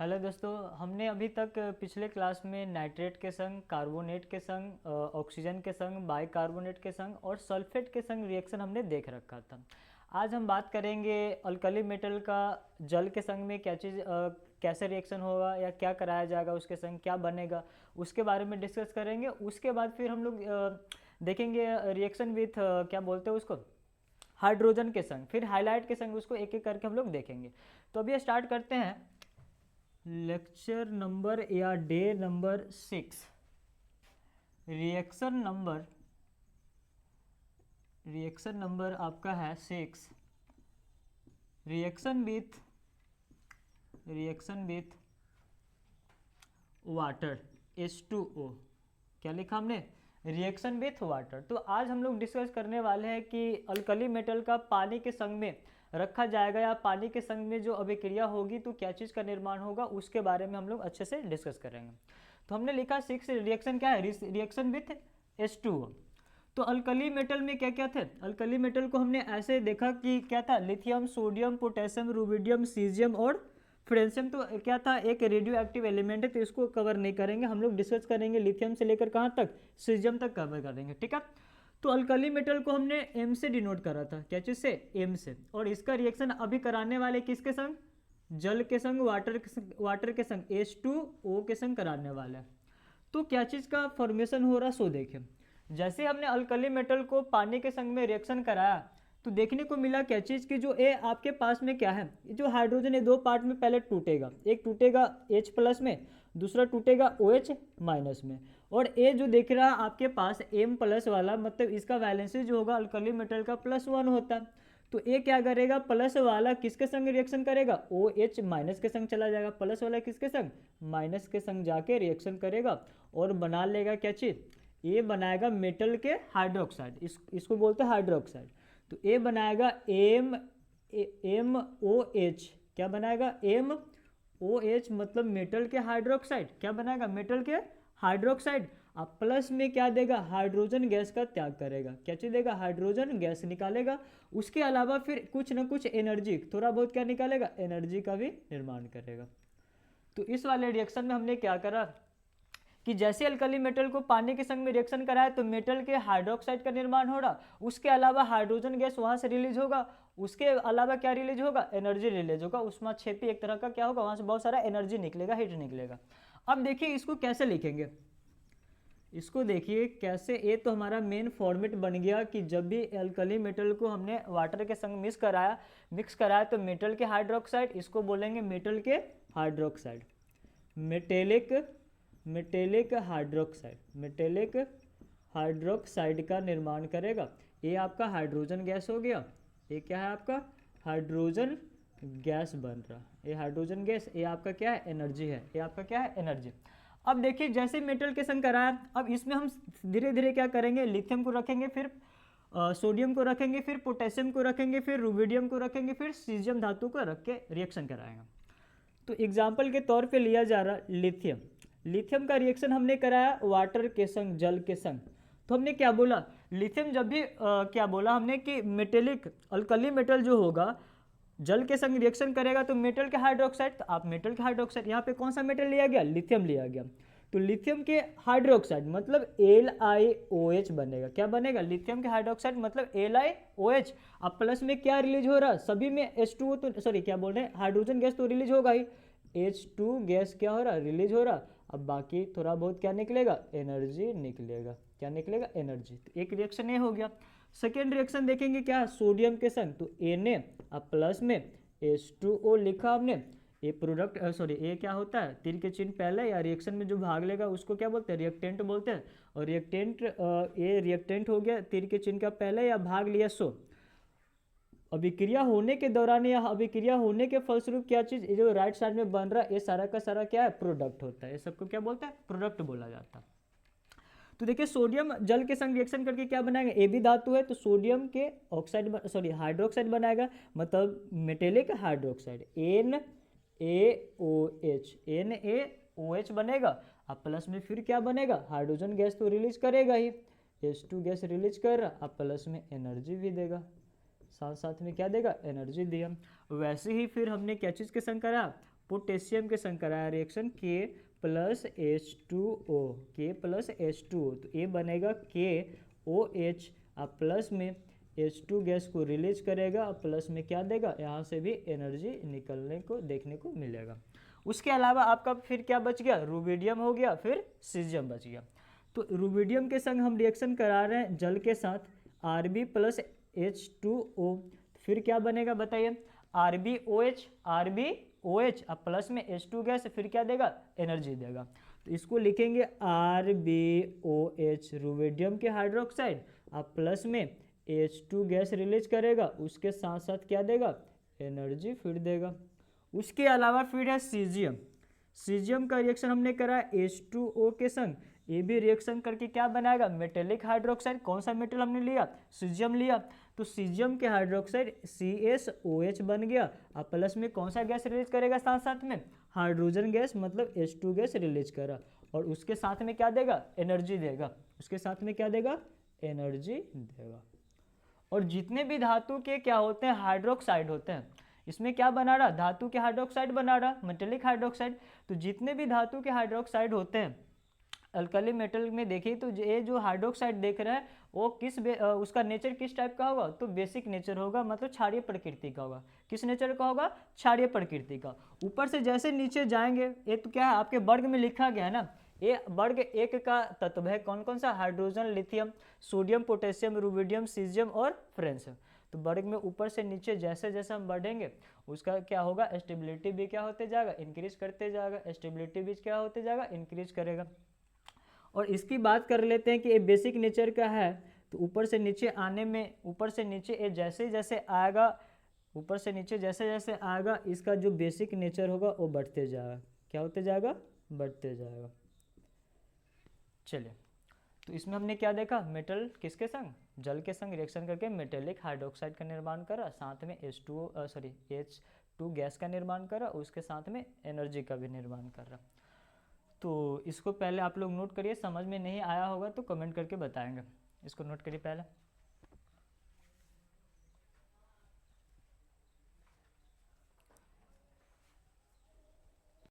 Hello दोस्तों, हमने अभी तक पिछले क्लास में नाइट्रेट के संग, कार्बोनेट के संग, ऑक्सीजन के संग, बाइकार्बोनेट के संग और सल्फेट के संग रिएक्शन हमने देख रखा था। आज हम बात करेंगे अल्कली मेटल का जल के संग में क्या चीज़ कैसे रिएक्शन होगा या क्या कराया जाएगा, उसके संग क्या बनेगा, उसके बारे में डिस्कस करेंगे। उसके बाद फिर हम लोग देखेंगे रिएक्शन विथ क्या बोलते हैं उसको, हाइड्रोजन के संग, फिर हाइलाइट के संग, उसको एक एक करके हम लोग देखेंगे। तो अभी स्टार्ट करते हैं लेक्चर नंबर या डे नंबर 6। रिएक्शन नंबर आपका है 6। Reaction with water H2O। क्या लिखा हमने? Reaction with water. तो आज हम लोग डिस्कस करने वाले हैं कि अल्कली मेटल का पानी के संग में रखा जाएगा या पानी के संग में जो अभिक्रिया होगी तो क्या चीज़ का निर्माण होगा, उसके बारे में हम लोग अच्छे से डिस्कस करेंगे। तो हमने लिखा 6 रिएक्शन क्या है, रिएक्शन विथ H2O। तो अल्कली मेटल में क्या क्या थे? अल्कली मेटल को हमने ऐसे देखा कि क्या था, lithium, sodium, potassium, rubidium, caesium और फ्रेंशियम। तो क्या था, एक रेडियो एक्टिव एलिमेंट है, तो इसको कवर नहीं करेंगे हम लोग। डिस्कस करेंगे लिथियम से लेकर कहाँ तक, सीजियम तक कवर करेंगे, ठीक है। तो अल्कली मेटल को हमने एम से डिनोट करा था, क्या चीज़ से, एम से। और इसका रिएक्शन अभी कराने वाले किसके संग, जल के संग, वाटर के संग, H2O के संग कराने वाला है। तो क्या चीज़ का फॉर्मेशन हो रहा, सो देखिए। जैसे हमने अल्कली मेटल को पानी के संग में रिएक्शन कराया तो देखने को मिला क्या चीज़ की, जो ए आपके पास में क्या है, जो हाइड्रोजन है दो पार्ट में पहले टूटेगा, एक टूटेगा H प्लस में, दूसरा टूटेगा OH माइनस में। और ए जो देख रहा है आपके पास M प्लस वाला, मतलब इसका वैलेंसी जो होगा अल्कली मेटल का +1 होता है। तो ए क्या करेगा, प्लस वाला किसके संग रिएक्शन करेगा, OH माइनस के संग चला जाएगा, प्लस वाला किसके संग, माइनस के संग जाके रिएक्शन करेगा और बना लेगा क्या चीज़, ए बनाएगा मेटल के हाइड्रोक्साइड, इसको बोलते हैं हाइड्रोक्साइड। तो ए बनाएगा MOH, क्या बनाएगा, MOH, मतलब मेटल के हाइड्रोक्साइड। क्या बनाएगा, मेटल के हाइड्रोक्साइड। अब प्लस में क्या देगा, हाइड्रोजन गैस का त्याग करेगा, क्या चीज़ देगा, हाइड्रोजन गैस निकालेगा। उसके अलावा फिर कुछ ना कुछ एनर्जी, थोड़ा बहुत क्या निकालेगा, एनर्जी का भी निर्माण करेगा। तो इस वाले रिएक्शन में हमने क्या करा कि जैसे अल्कली मेटल को पानी के संग में रिएक्शन कराया तो मेटल के हाइड्रोक्साइड का निर्माण हो रहा, उसके अलावा हाइड्रोजन गैस वहां से रिलीज होगा, उसके अलावा क्या रिलीज होगा, एनर्जी रिलीज होगा, उसमें छेपी एक तरह का क्या होगा, वहां से बहुत सारा एनर्जी निकलेगा, हीट निकलेगा। अब देखिए इसको कैसे लिखेंगे, इसको देखिए कैसे। ये तो हमारा मेन फॉर्मेट बन गया कि जब भी अल्कली मेटल को हमने वाटर के संग मिक्स कराया तो मेटल के हाइड्रोक्साइड, इसको बोलेंगे मेटल के हाइड्रोक्साइड, मेटेलिक हाइड्रोक्साइड का निर्माण करेगा। ये आपका हाइड्रोजन गैस हो गया, ये क्या है आपका, हाइड्रोजन गैस बन रहा, ये हाइड्रोजन गैस, ये आपका क्या है, एनर्जी है, ये आपका क्या है, एनर्जी। अब देखिए जैसे मेटल के संग कराया, अब इसमें हम धीरे धीरे क्या करेंगे, लिथियम को रखेंगे, फिर सोडियम को रखेंगे, फिर पोटेशियम को रखेंगे, फिर रुबिडियम को रखेंगे, फिर सीजियम धातु को रख के रिएक्शन कराएंगे। तो एग्जाम्पल के तौर पे लिया जा रहा लिथियम का रिएक्शन हमने कराया वाटर के संग, जल के संग। तो हमने क्या बोला, लिथियम जब भी क्या बोला हमने कि मेटेलिक अल्कली मेटल जो होगा जल के संग रिएक्शन करेगा तो मेटल के हाइड्रोक्साइड, तो आप मेटल के हाइड्रोक्साइड, यहाँ पे कौन सा मेटल लिया गया, लिथियम लिया गया। तो लिथियम के हाइड्रोक्साइड मतलब LiOH बनेगा, क्या बनेगा, लिथियम के हाइड्रोक्साइड मतलब LiOH। अब प्लस में क्या रिलीज हो रहा है, सभी में H2O, तो सॉरी क्या बोल रहे हैं, हाइड्रोजन गैस तो रिलीज होगा ही, H2 गैस क्या हो रहा है, रिलीज हो रहा। अब बाकी थोड़ा बहुत क्या निकलेगा, एनर्जी निकलेगा, क्या निकलेगा, एनर्जी। तो एक रिएक्शन ये हो गया। सेकेंड रिएक्शन देखेंगे क्या, सोडियम के संग, तो Na अब प्लस में H2O लिखा हमने, ये प्रोडक्ट सॉरी ये क्या होता है, तीर के चिन्ह पहले, या रिएक्शन में जो भाग लेगा उसको क्या बोलते हैं, रिएक्टेंट बोलते हैं। और रिएक्टेंट ये रिएक्टेंट हो गया, तीर के चिन्ह का पहले या भाग लिया सो। अभिक्रिया होने के दौरान या अभिक्रिया होने के फलस्वरूप क्या चीज़, ये जो राइट साइड में बन रहा है ये सारा का सारा क्या है, प्रोडक्ट होता है, ये सबको क्या बोलते हैं, प्रोडक्ट बोला जाता है। तो देखिए सोडियम जल के संग रिएक्शन करके क्या बनाएगा, ए भी धातु है तो सोडियम के ऑक्साइड सॉरी हाइड्रोक्साइड बनाएगा, मतलब मेटेलिक हाइड्रोक्साइड NaOH बनेगा। अब प्लस में फिर क्या बनेगा, हाइड्रोजन गैस तो रिलीज करेगा ही, H2 गैस रिलीज कर रहा, अब प्लस में एनर्जी भी देगा, साथ साथ में क्या देगा, एनर्जी दिया। वैसे ही फिर हमने क्या चीज़ के संग करा, पोटेशियम के संग कराया reaction K plus H2O, K plus H2O, तो ये बनेगा KOH, अब प्लस में H2 गैस को रिलीज करेगा और प्लस में क्या देगा, यहाँ से भी एनर्जी निकलने को देखने को मिलेगा। उसके अलावा आपका फिर क्या बच गया, रुबिडियम हो गया, फिर सीजियम बच गया। तो रुबिडियम के संग हम रिएक्शन करा रहे हैं जल के साथ Rb प्लस H2O, फिर क्या बनेगा बताइए, RbOH, RbOH अब प्लस में H2 गैस, फिर क्या देगा, एनर्जी देगा। तो इसको लिखेंगे RbOH, रुबिडियम के हाइड्रोक्साइड, अब प्लस में H2 गैस रिलीज करेगा, उसके साथ साथ क्या देगा, एनर्जी फिर देगा। उसके अलावा फिर है सीजियम। सीजियम का रिएक्शन हमने करा H2O के संग, ये भी रिएक्शन करके क्या बनाएगा, मेटेलिक हाइड्रोक्साइड। कौन सा मेटल हमने लिया, सीजियम लिया, तो सीजियम के हाइड्रोक्साइड CSOH बन गया। अब प्लस में कौन सा गैस रिलीज करेगा, साथ साथ में हाइड्रोजन गैस, मतलब H2 गैस रिलीज करा, और उसके साथ में क्या देगा, एनर्जी देगा। उसके साथ में क्या देगा, एनर्जी देगा। और जितने भी धातु के क्या होते हैं, हाइड्रोक्साइड होते हैं, इसमें क्या बना रहा, धातु के हाइड्रोक्साइड बना रहा, मेटेलिक हाइड्रोक्साइड। तो जितने भी धातु के हाइड्रोक्साइड होते हैं अल्कली मेटल में देखिए, तो ये जो हाइड्रोक्साइड देख रहे हैं वो उसका नेचर किस टाइप का होगा, तो बेसिक नेचर होगा, मतलब क्षारीय प्रकृति का होगा। किस नेचर का होगा, क्षारीय प्रकृति का। ऊपर से जैसे नीचे जाएंगे, ये तो क्या है आपके वर्ग में लिखा गया है ना, ये वर्ग 1 का तत्व है, कौन कौन सा, hydrogen, lithium, sodium, potassium, rubidium, caesium और फ्रेंशियम। तो वर्ग में ऊपर से नीचे जैसे जैसे हम बढ़ेंगे उसका क्या होगा, स्टेबिलिटी भी क्या होते जाएगा, इंक्रीज करते जाएगा, स्टेबिलिटी भी क्या होते जाएगा, इंक्रीज करेगा। और इसकी बात कर लेते हैं कि ये बेसिक नेचर का है, तो ऊपर से नीचे आने में, ऊपर से नीचे ये जैसे जैसे आएगा, ऊपर से नीचे जैसे जैसे आएगा, इसका जो बेसिक नेचर होगा वो बढ़ते जाएगा। क्या होते जाएगा, बढ़ते जाएगा। चलिए, तो इसमें हमने क्या देखा, मेटल किसके संग, जल के संग रिएक्शन करके मेटेलिक हाइड्रोक्साइड का निर्माण करा, साथ में H2 गैस का निर्माण करा, उसके साथ में एनर्जी का भी निर्माण कर रहा। तो इसको पहले आप लोग नोट करिए, समझ में नहीं आया होगा तो कमेंट करके बताएंगे। इसको नोट करिए पहले।